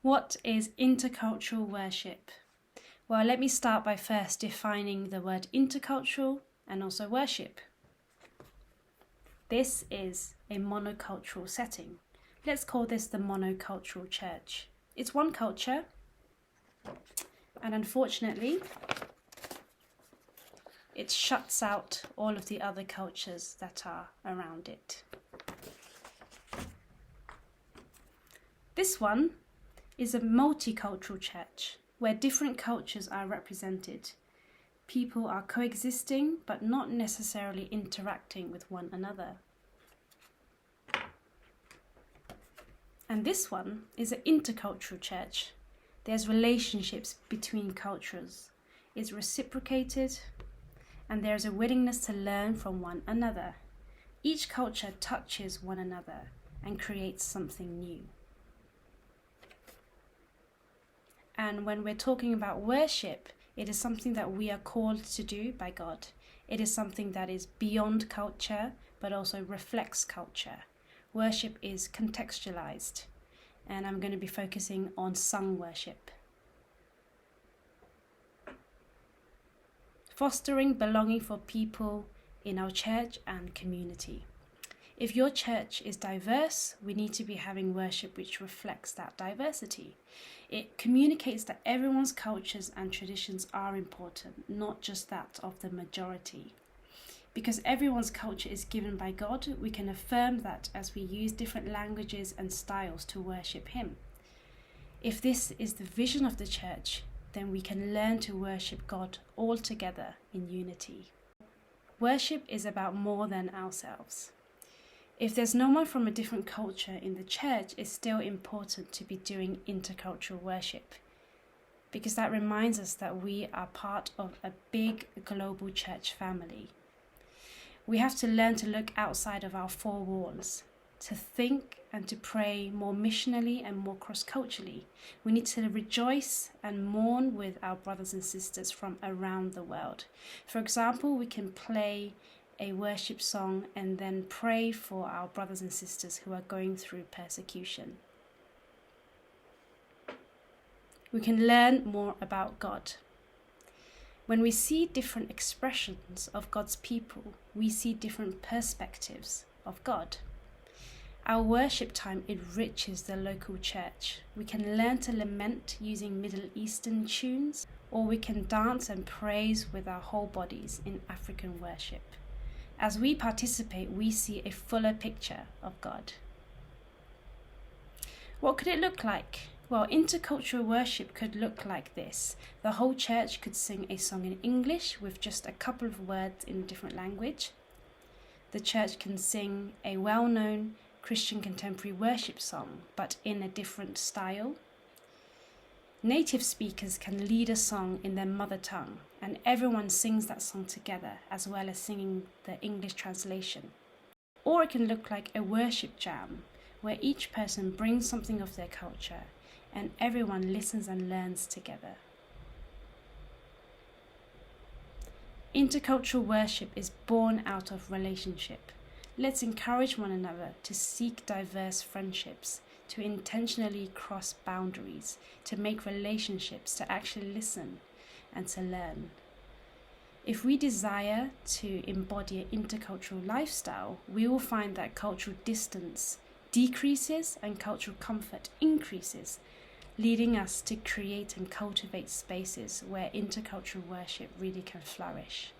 What is intercultural worship? Well, let me start by first defining the word intercultural and also worship. This is a monocultural setting. Let's call this the monocultural church. It's one culture, and unfortunately, it shuts out all of the other cultures that are around it. This one is a multicultural church where different cultures are represented. People are coexisting but not necessarily interacting with one another. And this one is an intercultural church. There's relationships between cultures. It's reciprocated and there's a willingness to learn from one another. Each culture touches one another and creates something new. And when we're talking about worship, it is something that we are called to do by God. It is something that is beyond culture, but also reflects culture. Worship is contextualized, and I'm going to be focusing on sung worship. Fostering belonging for people in our church and community. If your church is diverse, we need to be having worship which reflects that diversity. It communicates that everyone's cultures and traditions are important, not just that of the majority. Because everyone's culture is given by God, we can affirm that as we use different languages and styles to worship Him. If this is the vision of the church, then we can learn to worship God all together in unity. Worship is about more than ourselves. If there's no one from a different culture in the church, it's still important to be doing intercultural worship, because that reminds us that we are part of a big global church family. We have to learn to look outside of our four walls, to think and to pray more missionally and more cross-culturally. We need to rejoice and mourn with our brothers and sisters from around the world. For example, we can play a worship song and then pray for our brothers and sisters who are going through persecution. We can learn more about God. When we see different expressions of God's people, we see different perspectives of God. Our worship time enriches the local church. We can learn to lament using Middle Eastern tunes, or we can dance and praise with our whole bodies in African worship. As we participate, we see a fuller picture of God. What could it look like? Well, intercultural worship could look like this. The whole church could sing a song in English with just a couple of words in a different language. The church can sing a well-known Christian contemporary worship song, but in a different style. Native speakers can lead a song in their mother tongue, and everyone sings that song together, as well as singing the English translation. Or it can look like a worship jam, where each person brings something of their culture, and everyone listens and learns together. Intercultural worship is born out of relationship. Let's encourage one another to seek diverse friendships, to intentionally cross boundaries, to make relationships, to actually listen and to learn. If we desire to embody an intercultural lifestyle, we will find that cultural distance decreases and cultural comfort increases, leading us to create and cultivate spaces where intercultural worship really can flourish.